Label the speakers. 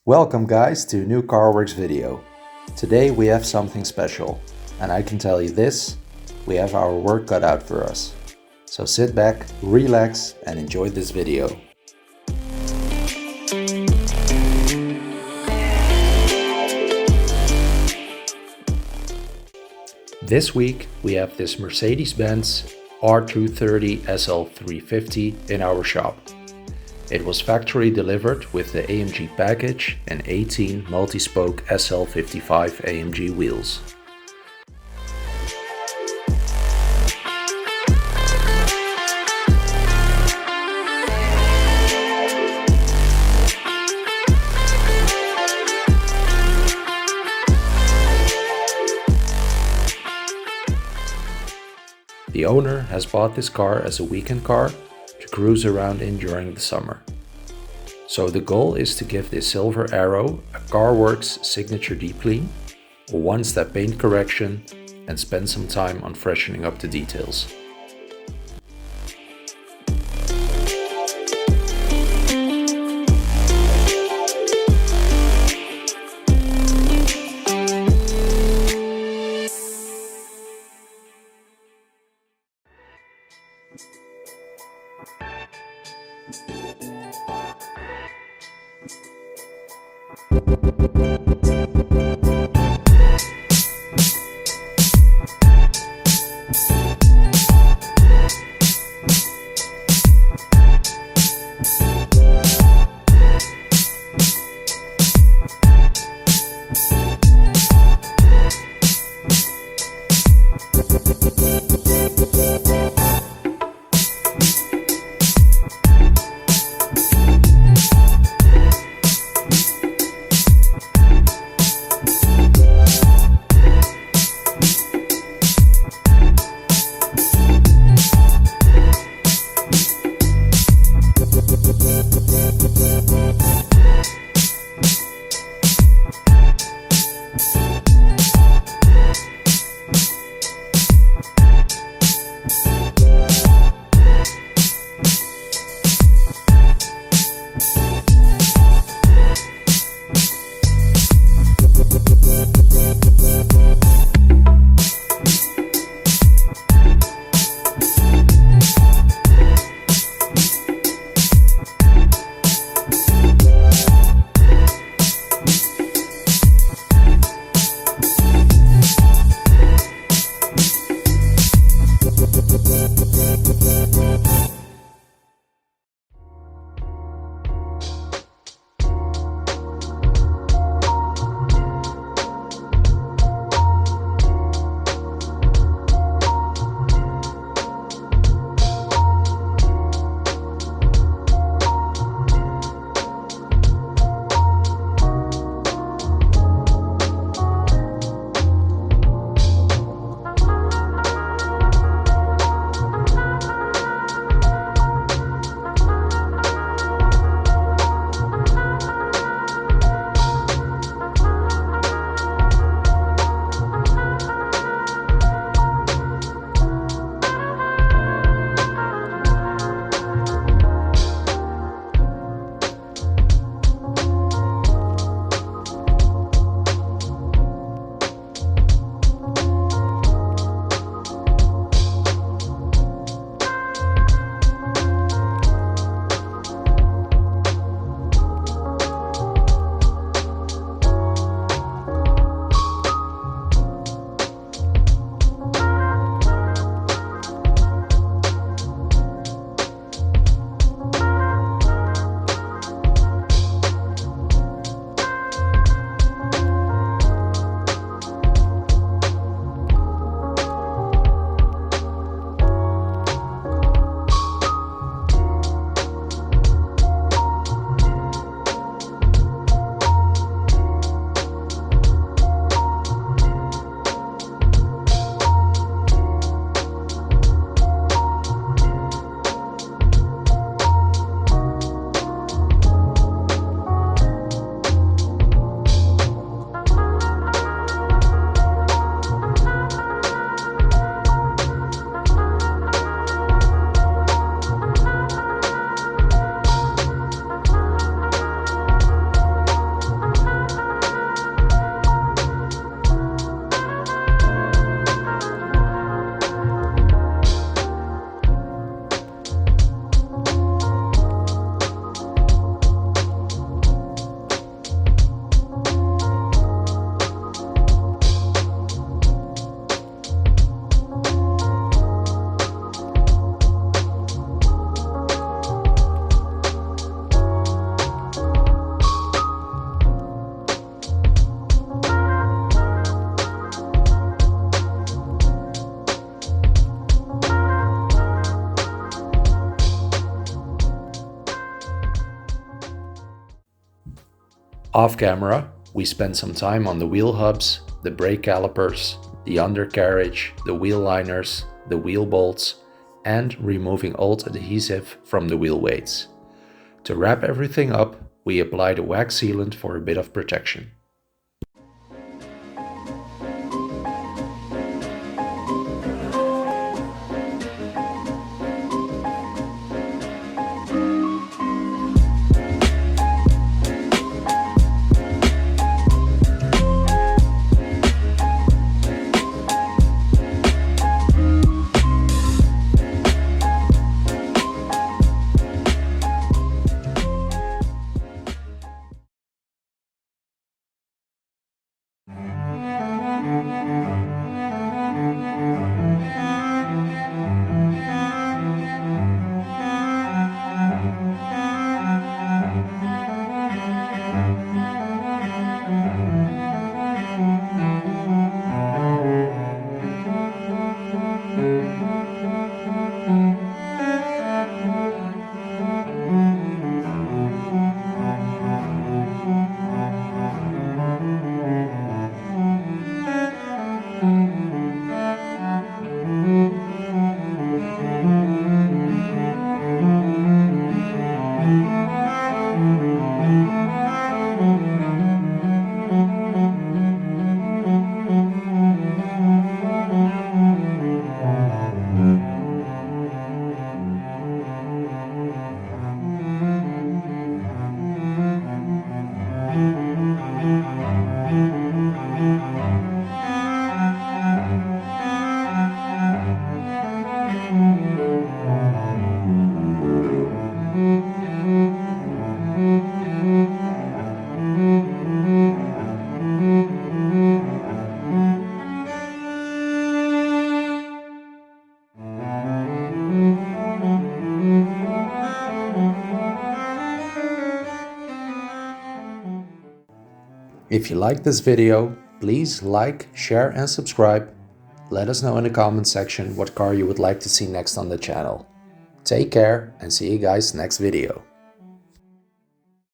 Speaker 1: Welcome guys to a new CarWorks video. Today we have something special, and I can tell you this, we have our work cut out for us. So sit back, relax and enjoy this video. This week we have this Mercedes-Benz R230 SL350 in our shop. It was factory delivered with the AMG package and 18 multi-spoke SL55 AMG wheels. The owner has bought this car as a weekend car to cruise around in during the summer. So the goal is to give this silver arrow a CarWorks signature deep clean, a one-step paint correction, and spend some time on freshening up the details. Off camera, we spent some time on the wheel hubs, the brake calipers, the undercarriage, the wheel liners, the wheel bolts, and removing old adhesive from the wheel weights. To wrap everything up, we applied a wax sealant for a bit of protection. If you like this video, please like, share and subscribe. Let us know in the comment section what car you would like to see next on the channel. Take care and see you guys next video.